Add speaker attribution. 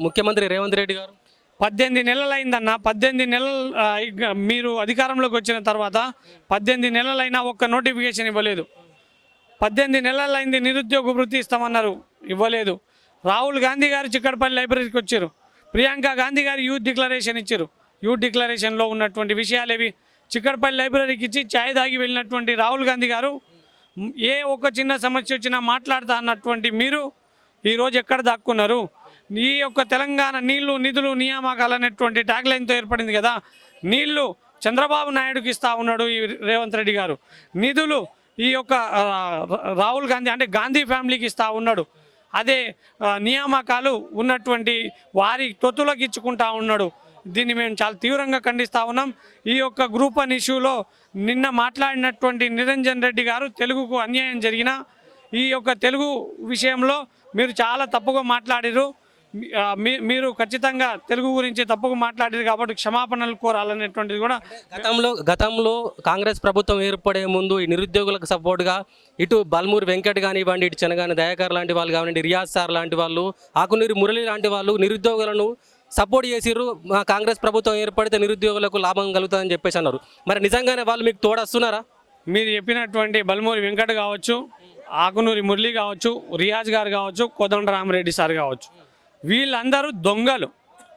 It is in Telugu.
Speaker 1: ముఖ్యమంత్రి రేవంత్ రెడ్డి గారు?
Speaker 2: 18 నెలలు అయిందన్న. 18 నెలలు మీరు అధికారంలోకి వచ్చిన తర్వాత 18 నెలలైనా ఒక్క నోటిఫికేషన్ ఇవ్వలేదు. 18 నెలలు అయింది, నిరుద్యోగ వృత్తి ఇస్తామన్నారు, ఇవ్వలేదు. రాహుల్ గాంధీ గారు చిక్కడపల్లి లైబ్రరీకి వచ్చారు. ప్రియాంక గాంధీ గారు యూత్ డిక్లరేషన్ ఇచ్చారు. యూత్ డిక్లరేషన్లో ఉన్నటువంటి విషయాలు చిక్కడపల్లి లైబ్రరీకి ఇచ్చి ఛాయ్ తాగి వెళ్ళినటువంటి రాహుల్ గాంధీ గారు ఏ ఒక్క చిన్న సమస్య వచ్చినా మాట్లాడుతా అన్నటువంటి మీరు ఈరోజు ఎక్కడ దాక్కున్నారు? ఈ యొక్క తెలంగాణ నీళ్లు నిధులు నియామకాలు అనేటువంటి ట్యాగ్లైన్తో ఏర్పడింది కదా. నీళ్లు చంద్రబాబు నాయుడుకి ఇస్తా ఉన్నాడు ఈ రేవంత్ రెడ్డి గారు. నిధులు ఈ యొక్క రాహుల్ గాంధీ అంటే గాంధీ ఫ్యామిలీకి ఇస్తా ఉన్నాడు. అదే నియామకాలు ఉన్నటువంటి వారి తొత్తులకు ఇచ్చుకుంటా ఉన్నాడు. దీన్ని మేము చాలా తీవ్రంగా ఖండిస్తూ ఉన్నాం. ఈ యొక్క గ్రూప్ వన్ ఇష్యూలో నిన్న మాట్లాడినటువంటి నిరంజన్ రెడ్డి గారు తెలుగుకు అన్యాయం జరిగిన ఈ యొక్క తెలుగు విషయంలో మీరు చాలా తప్పుగా మాట్లాడారు. మీరు ఖచ్చితంగా తెలుగు గురించి తప్పుగా మాట్లాడారు కాబట్టి క్షమాపణలు కోరాలనేటువంటిది కూడా
Speaker 1: గతంలో కాంగ్రెస్ ప్రభుత్వం ఏర్పడే ముందు ఈ నిరుద్యోగులకు సపోర్ట్గా ఇటు బల్మూరి వెంకట్ కానివ్వండి, ఇటు చెనగాని దయాకర్ లాంటి వాళ్ళు కానివ్వండి, రియాజ్ సార్ లాంటి వాళ్ళు, ఆకునూరి మురళి లాంటి వాళ్ళు నిరుద్యోగులను సపోర్ట్ చేసిర్రు. మా కాంగ్రెస్ ప్రభుత్వం ఏర్పడితే నిరుద్యోగులకు లాభం కలుగుతుందని చెప్పేసి అన్నారు. మరి నిజంగానే వాళ్ళు మీకు తోడొస్తున్నారా?
Speaker 2: మీరు చెప్పినటువంటి బల్మూరి వెంకట్ కావచ్చు, ఆకునూరి మురళి కావచ్చు, రియాజ్ గారు కావచ్చు, కోదండరామరెడ్డి సార్ కావచ్చు, వీళ్ళందరూ దొంగలు.